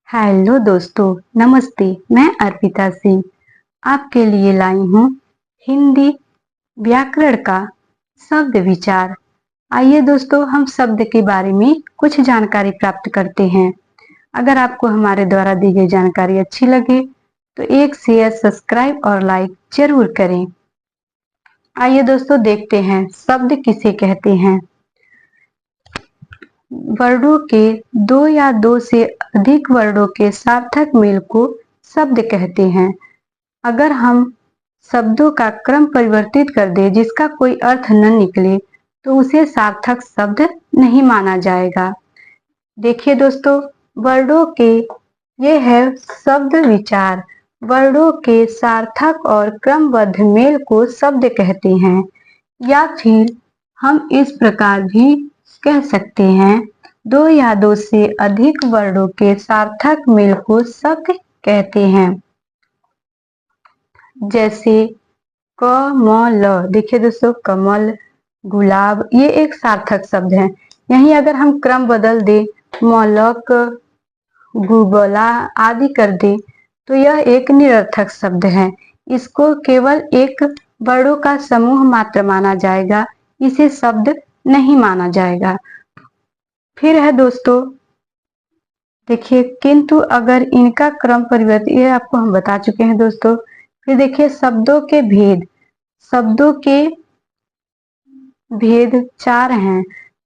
Hello दोस्तों, नमस्ते। मैं अर्पिता सिंह आपके लिए लाई हूँ हिंदी व्याकरण का शब्द विचार। आइए दोस्तों, हम शब्द के बारे में कुछ जानकारी प्राप्त करते हैं। अगर आपको हमारे द्वारा दी गई जानकारी अच्छी लगे तो एक शेयर, सब्सक्राइब और लाइक जरूर करें। आइए दोस्तों, देखते हैं शब्द किसे कहते हैं। वर्णों के दो या दो से अधिक वर्णों के सार्थक मेल को शब्द कहते हैं। अगर हम शब्दों का क्रम परिवर्तित कर दें जिसका कोई अर्थ न निकले तो उसे सार्थक शब्द नहीं माना जाएगा। देखिए दोस्तों, वर्णों के ये है शब्द विचार। वर्णों के सार्थक और क्रमबद्ध मेल को शब्द कहते हैं, या फिर हम इस प्रकार भी कह सकते हैं, दो या दो से अधिक वर्णों के सार्थक मेल को शब्द कहते हैं। जैसे कमल, देखिए दोस्तों, कमल, गुलाब, ये एक सार्थक शब्द है। यहीं अगर हम क्रम बदल दे, मलक, गुबला आदि कर दे तो यह एक निरर्थक शब्द है। इसको केवल एक वर्णों का समूह मात्र माना जाएगा, इसे शब्द नहीं माना जाएगा। फिर है दोस्तों, देखिए, किंतु अगर इनका क्रम परिवर्तित, ये आपको हम बता चुके हैं दोस्तों। फिर देखिए, शब्दों के भेद। शब्दों के भेद चार हैं।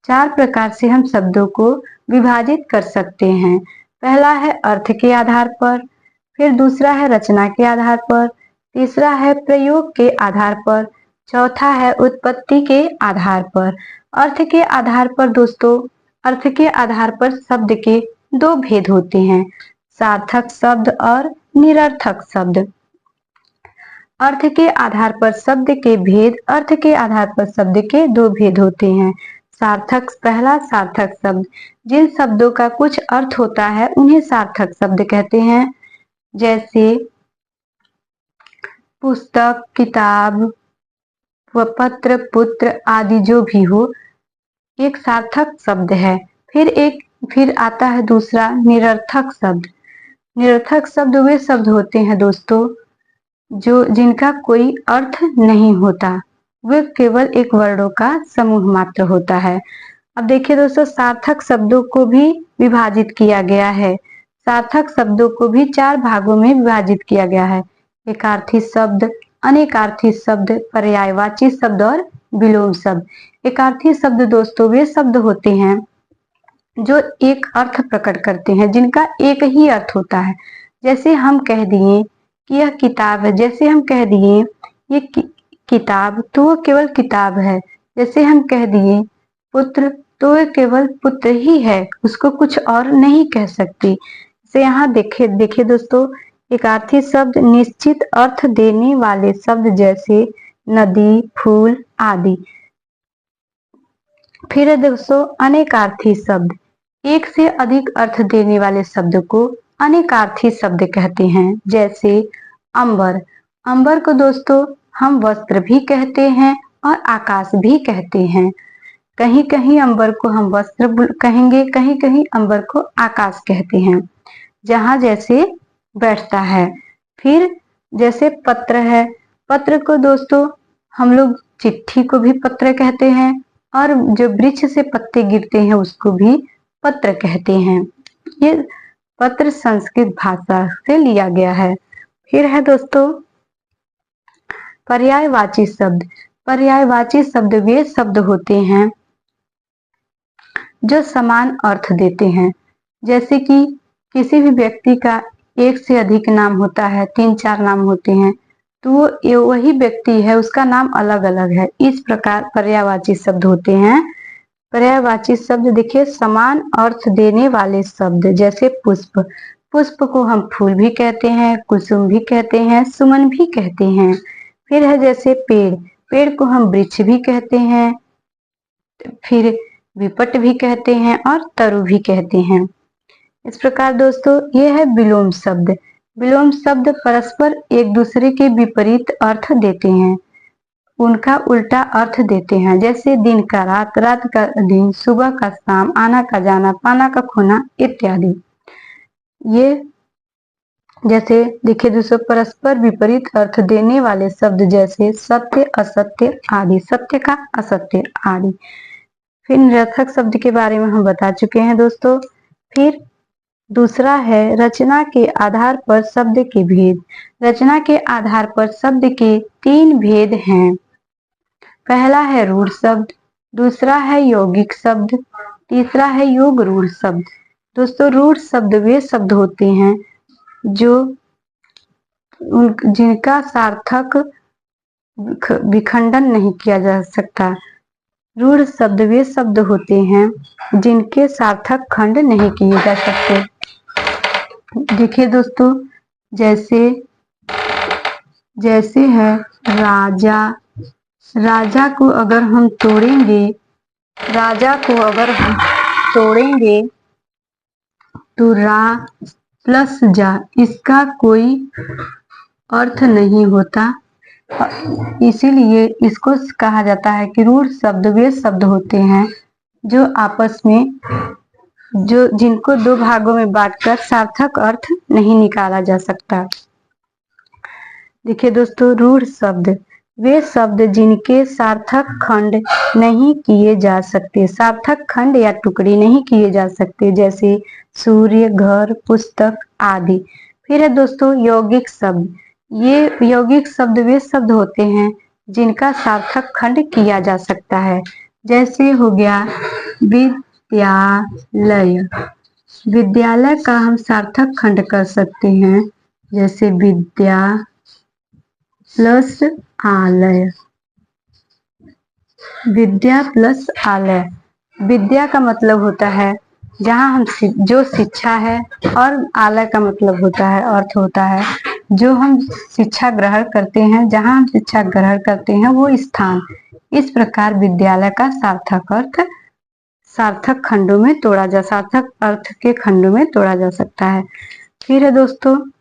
चार प्रकार से हम शब्दों को विभाजित कर सकते हैं। पहला है अर्थ के आधार पर, फिर दूसरा है रचना के आधार पर, तीसरा है प्रयोग के आधार पर, चौथा है उत्पत्ति के आधार पर। अर्थ के आधार पर दोस्तों, अर्थ के आधार पर शब्द के दो भेद होते हैं, सार्थक शब्द और निरर्थक शब्द। अर्थ के आधार पर शब्द के भेद, अर्थ के आधार पर शब्द के दो भेद होते हैं। सार्थक, पहला सार्थक शब्द, जिन शब्दों का कुछ अर्थ होता है उन्हें सार्थक शब्द कहते हैं। जैसे पुस्तक, किताब व पत्र, पुत्र आदि जो भी हो, एक सार्थक शब्द है। फिर आता है दूसरा निरर्थक शब्द। निरर्थक शब्द वे शब्द होते हैं दोस्तों जो जिनका कोई अर्थ नहीं होता, वे केवल एक वर्णों का समूह मात्र होता है। अब देखिए दोस्तों, सार्थक शब्दों को भी विभाजित किया गया है। सार्थक शब्दों को भी चार भागों में विभाजित किया गया है। एकार्थी शब्द, अनेकार्थी शब्द, पर्यायवाची शब्द और विलोम शब्द। एकार्थी शब्द दोस्तों वे शब्द होते हैं जो एक अर्थ प्रकट करते हैं, जिनका एक ही अर्थ होता है। जैसे हम कह दिए कि यह किताब है, जैसे हम कह दिए ये किताब, तो वो केवल किताब है। जैसे हम कह दिए पुत्र, तो वह केवल पुत्र ही है, उसको कुछ और नहीं कह सकते। से यहाँ देखिए दोस्तों, एकार्थी शब्द निश्चित अर्थ देने वाले शब्द जैसे नदी, फूल आदि। फिर है दोस्तों अनेकार्थी शब्द, एक से अधिक अर्थ देने वाले शब्द को अनेकार्थी शब्द कहते हैं। जैसे अंबर, अंबर को दोस्तों हम वस्त्र भी कहते हैं और आकाश भी कहते हैं। कहीं कहीं अंबर को हम वस्त्र कहेंगे, कहीं कहीं अंबर को आकाश कहते हैं, जहां जैसे बैठता है। फिर जैसे पत्र है, पत्र को दोस्तों हम लोग चिट्ठी को भी पत्र कहते हैं, और जो वृक्ष से पत्ते गिरते हैं उसको भी पत्र कहते हैं। ये पत्र संस्कृत भाषा से लिया गया है। फिर है दोस्तों पर्यायवाची शब्द। पर्यायवाची शब्द वे शब्द होते हैं जो समान अर्थ देते हैं। जैसे कि किसी भी व्यक्ति का एक से अधिक नाम होता है, 3-4 नाम होते हैं, तो वो वही व्यक्ति है, उसका नाम अलग अलग है। इस प्रकार पर्यायवाची शब्द होते हैं। पर्यायवाची शब्द देखिए, समान अर्थ देने वाले शब्द। जैसे पुष्प, पुष्प को हम फूल भी कहते हैं, कुसुम भी कहते हैं, सुमन भी कहते हैं। फिर है जैसे पेड़, पेड़ को हम वृक्ष भी कहते हैं, फिर विपट भी कहते हैं और तरु भी कहते हैं। इस प्रकार दोस्तों ये है विलोम शब्द। विलोम शब्द परस्पर एक दूसरे के विपरीत अर्थ देते हैं, उनका उल्टा अर्थ देते हैं। जैसे दिन का रात, रात का दिन, सुबह का शाम, आना का जाना, पाना का खोना इत्यादि। ये जैसे देखिए दोस्तों, परस्पर विपरीत अर्थ देने वाले शब्द जैसे सत्य, असत्य आदि, सत्य का, असत्य आदि। फिर निरर्थक शब्द के बारे में हम बता चुके हैं दोस्तों। फिर दूसरा है रचना के आधार पर शब्द के भेद। रचना के आधार पर शब्द के 3 भेद हैं। पहला है रूढ़ शब्द, दूसरा है यौगिक शब्द, तीसरा है योग रूढ़ शब्द। दोस्तों, रूढ़ शब्द वे शब्द होते हैं जो जिनका सार्थक विखंडन नहीं किया जा सकता। रूढ़ शब्द वे शब्द होते हैं जिनके सार्थक खंड नहीं किए जा सकते। देखिए दोस्तों, जैसे जैसे है राजा। राजा को अगर हम तोड़ेंगे, राजा को अगर हम तोड़ेंगे तो रा प्लस जा, इसका कोई अर्थ नहीं होता। इसीलिए इसको कहा जाता है कि रूढ़ शब्द वे शब्द होते हैं जो आपस में जिनको 2 भागों में बांटकर सार्थक अर्थ नहीं निकाला जा सकता। देखिए दोस्तों, रूढ़ शब्द वे शब्द जिनके सार्थक खंड नहीं किए जा सकते, सार्थक खंड या टुकड़े नहीं किए जा सकते, जैसे सूर्य, घर, पुस्तक आदि। फिर है दोस्तों यौगिक शब्द। ये यौगिक शब्द वे शब्द होते हैं जिनका सार्थक खंड किया जा सकता है, जैसे हो गया विद्यालय। विद्यालय का हम सार्थक खंड कर सकते हैं, जैसे विद्या प्लस आलय। विद्या प्लस आलय। विद्या का मतलब होता है जहाँ हम जो शिक्षा है, और आलय का मतलब होता है, अर्थ होता है जो हम शिक्षा ग्रहण करते हैं, जहाँ हम शिक्षा ग्रहण करते हैं वो स्थान। इस प्रकार विद्यालय का सार्थक अर्थ सार्थक खंडों में तोड़ा जा सार्थक अर्थ के खंडों में तोड़ा जा सकता है। फिर है दोस्तों,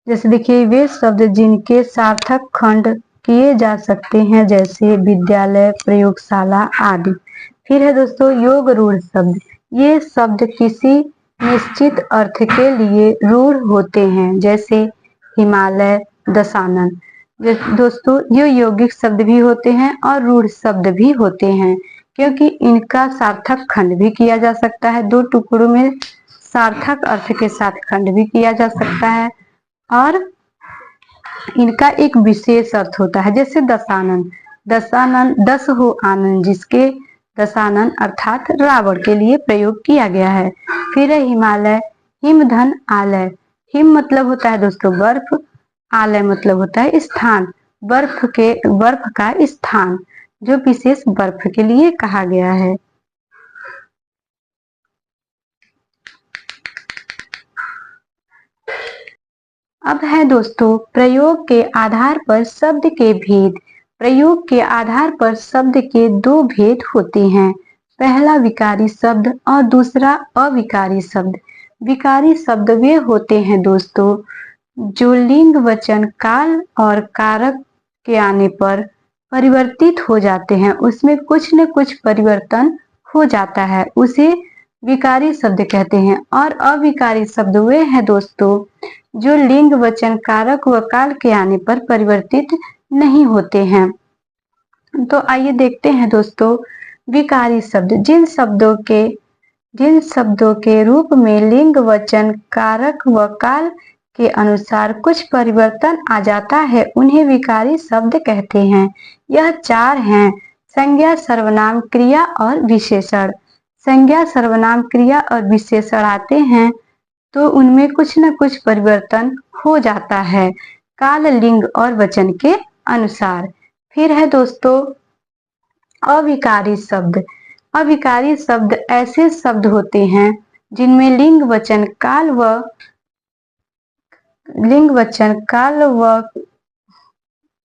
जैसे देखिए वे शब्द जिनके सार्थक खंड किए जा सकते हैं, जैसे विद्यालय, प्रयोगशाला आदि। फिर है दोस्तों योग रूढ़ शब्द। ये शब्द किसी निश्चित अर्थ के लिए रूढ़ होते हैं, जैसे हिमालय, दशानन। दोस्तों, ये यौगिक शब्द भी होते हैं और रूढ़ शब्द भी होते हैं, क्योंकि इनका सार्थक खंड भी किया जा सकता है। 2 टुकड़ों में सार्थक अर्थ के साथ खंड भी किया जा सकता है, और इनका एक विशेष अर्थ होता है, जैसे दशानन। दशानन 10 हो आनंद जिसके, दशानन अर्थात रावण के लिए प्रयोग किया गया है। फिर है हिमालय, हिम धन आलय। हिम मतलब होता है दोस्तों बर्फ, आलय मतलब होता है स्थान, बर्फ का स्थान जो विशेष बर्फ के लिए कहा गया है। अब है दोस्तों प्रयोग के आधार पर शब्द के भेद। प्रयोग के आधार पर शब्द के 2 भेद होते हैं। पहला विकारी शब्द और दूसरा अविकारी शब्द। विकारी शब्द वे होते हैं दोस्तों जो लिंग, वचन, काल और कारक के आने पर परिवर्तित हो जाते हैं, उसमें कुछ न कुछ परिवर्तन हो जाता है, उसे विकारी शब्द कहते हैं। और अविकारी शब्द वे हैं दोस्तों जो लिंग, वचन, कारक व काल के आने पर परिवर्तित नहीं होते हैं। तो आइए देखते हैं दोस्तों विकारी शब्द। जिन शब्दों के रूप में लिंग, वचन, कारक व काल के अनुसार कुछ परिवर्तन आ जाता है, उन्हें विकारी शब्द कहते हैं। यह 4 हैं: संज्ञा, सर्वनाम, क्रिया और विशेषण। संज्ञा, सर्वनाम, क्रिया और विशेषण आते हैं तो उनमें कुछ न कुछ परिवर्तन हो जाता है काल, लिंग और वचन के अनुसार। फिर है दोस्तों अविकारी शब्द। अविकारी शब्द ऐसे शब्द होते हैं जिनमें लिंग, वचन, काल व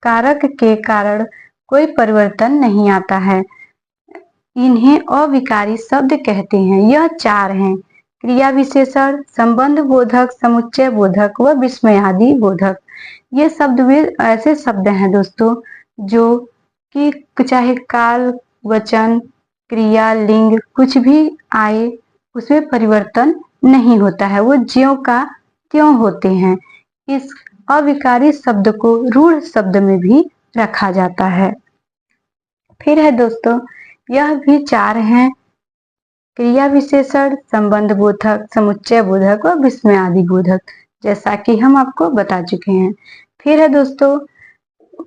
कारक के कारण कोई परिवर्तन नहीं आता है, इन्हें अविकारी शब्द कहते हैं। यह 4 हैं: क्रिया विशेषण, संबंध बोधक, समुच्चय बोधक व विस्मयादि बोधक। ये शब्द वे ऐसे शब्द हैं दोस्तों जो कि चाहे काल, वचन, क्रिया, लिंग कुछ भी आए उसमें परिवर्तन नहीं होता है, वो ज्यों का त्यों होते हैं। इस अविकारी शब्द को रूढ़ शब्द में भी रखा जाता है। फिर है दोस्तों, यह भी चार हैं: क्रिया विशेषण, संबंध बोधक, समुच्चय बोधक और विस्मयादि बोधक, जैसा कि हम आपको बता चुके हैं। फिर है दोस्तों,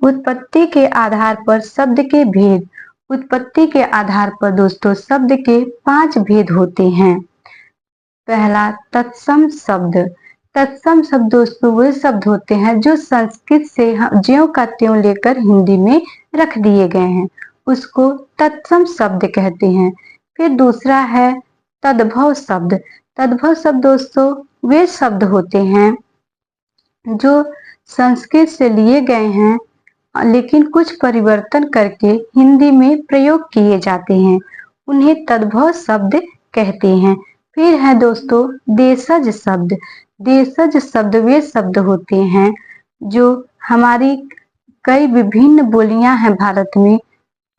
उत्पत्ति के आधार पर शब्द के भेद। उत्पत्ति के आधार पर दोस्तों शब्द के 5 भेद होते हैं। पहला, तत्सम शब्द। तत्सम शब्द दोस्तों वे शब्द होते हैं जो संस्कृत से ज्यों का त्यों लेकर हिंदी में रख दिए गए हैं, उसको तत्सम शब्द कहते हैं। फिर दूसरा है तद्भव शब्द। तद्भव शब्द दोस्तों वे शब्द होते हैं जो संस्कृत से लिए गए हैं लेकिन कुछ परिवर्तन करके हिंदी में प्रयोग किए जाते हैं, उन्हें तद्भव शब्द कहते हैं। फिर है दोस्तों देशज शब्द। देशज शब्द वे शब्द होते हैं जो हमारी कई विभिन्न बोलियां हैं भारत में,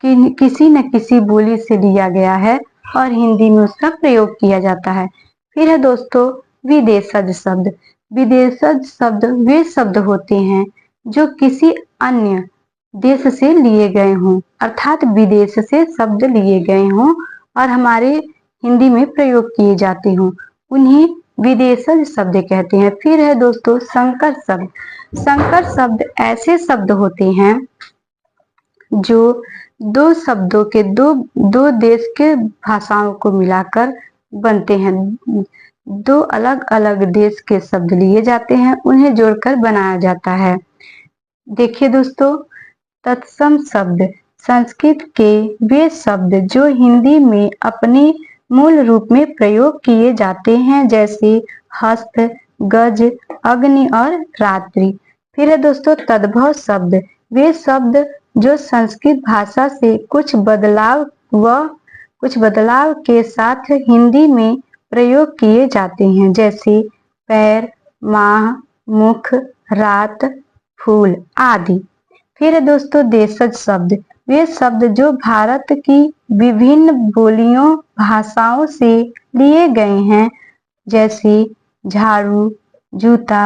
किसी न किसी बोली से लिया गया है और हिंदी में उसका प्रयोग किया जाता है। फिर है दोस्तों विदेशज शब्द। विदेशज शब्द वे शब्द होते हैं जो किसी अन्य देश से लिए गए हों, अर्थात विदेश से शब्द लिए गए हों और हमारे हिंदी में प्रयोग किए जाते हों, उन्हें विदेशज शब्द कहते हैं। फिर है दोस्तों संकर शब्द। संकर शब्द ऐसे शब्द होते हैं जो दो शब्दों के दो देश के भाषाओं को मिलाकर बनते हैं। दो अलग अलग देश के शब्द लिए जाते हैं, उन्हें जोड़कर बनाया जाता है। देखिए दोस्तों, तत्सम शब्द संस्कृत के वे शब्द जो हिंदी में अपने मूल रूप में प्रयोग किए जाते हैं, जैसे हस्त, गज, अग्नि और रात्रि। फिर है दोस्तों तद्भव शब्द। वे शब्द जो संस्कृत भाषा से कुछ बदलाव के साथ हिंदी में प्रयोग किए जाते हैं, जैसे पैर, माह, मुख, रात, फूल आदि। फिर है दोस्तों देशज शब्द। वे शब्द जो भारत की विभिन्न बोलियों भाषाओं से लिए गए हैं, जैसे झाड़ू, जूता,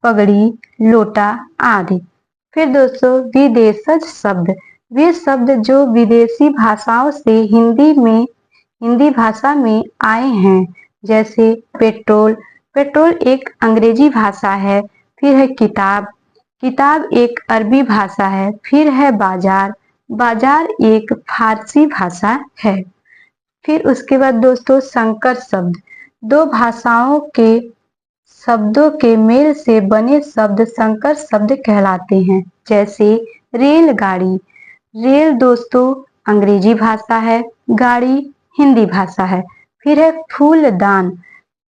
पगड़ी, लोटा आदि। फिर दोस्तों विदेशज शब्द। वे शब्द जो विदेशी भाषाओं से हिंदी भाषा में आए हैं, जैसे पेट्रोल। पेट्रोल एक अंग्रेजी भाषा है। फिर है किताब। किताब एक अरबी भाषा है। फिर है बाजार। बाजार एक फारसी भाषा है। फिर उसके बाद दोस्तों संकर शब्द। दो भाषाओं के शब्दों के मेल से बने शब्द संकर शब्द कहलाते हैं, जैसे रेलगाड़ी। रेल दोस्तों अंग्रेजी भाषा है, गाड़ी हिंदी भाषा है। फिर है फूलदान।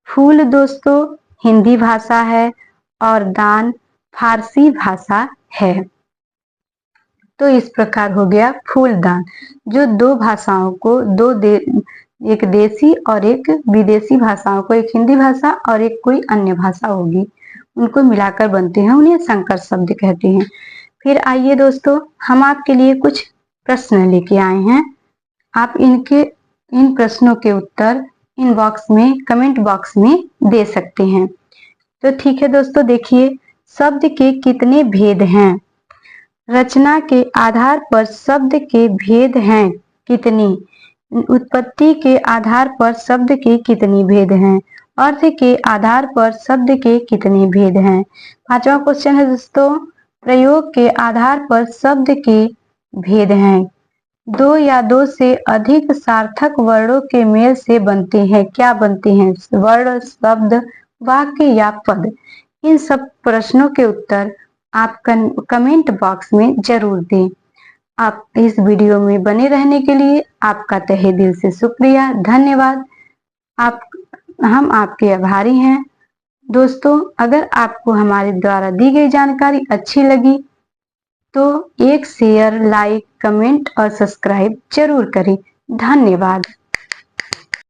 फूल दोस्तों हिंदी भाषा है और दान फारसी भाषा है। तो इस प्रकार हो गया फूलदान, जो दो भाषाओं को एक देसी और एक विदेशी भाषाओं को, एक हिंदी भाषा और एक कोई अन्य भाषा होगी, उनको मिलाकर बनते हैं, उन्हें संकर शब्द कहते हैं। फिर आइए दोस्तों, हम आपके लिए कुछ प्रश्न लेके आए हैं। आप इन प्रश्नों के उत्तर इनबॉक्स में, कमेंट बॉक्स में दे सकते हैं। तो ठीक है दोस्तों, देखिए शब्द के कितने भेद हैं। रचना के आधार पर शब्द के भेद हैं कितनी। उत्पत्ति के आधार पर शब्द के कितने भेद हैं। अर्थ के आधार पर शब्द के कितने भेद हैं। 5वां क्वेश्चन है दोस्तों, प्रयोग के आधार पर शब्द के भेद हैं। दो या दो से अधिक सार्थक वर्णों के मेल से बनते हैं। क्या बनते हैं? वर्ण, शब्द, वाक्य या पद। इन सब प्रश्नों के उत्तर आप कमेंट बॉक्स में जरूर दें। आप इस वीडियो में बने रहने के लिए आपका तहे दिल से शुक्रिया, धन्यवाद। हम आपके आभारी हैं। दोस्तों, अगर आपको हमारे द्वारा दी गई जानकारी अच्छी लगी तो एक शेयर, लाइक, कमेंट और सब्सक्राइब जरूर करें। धन्यवाद।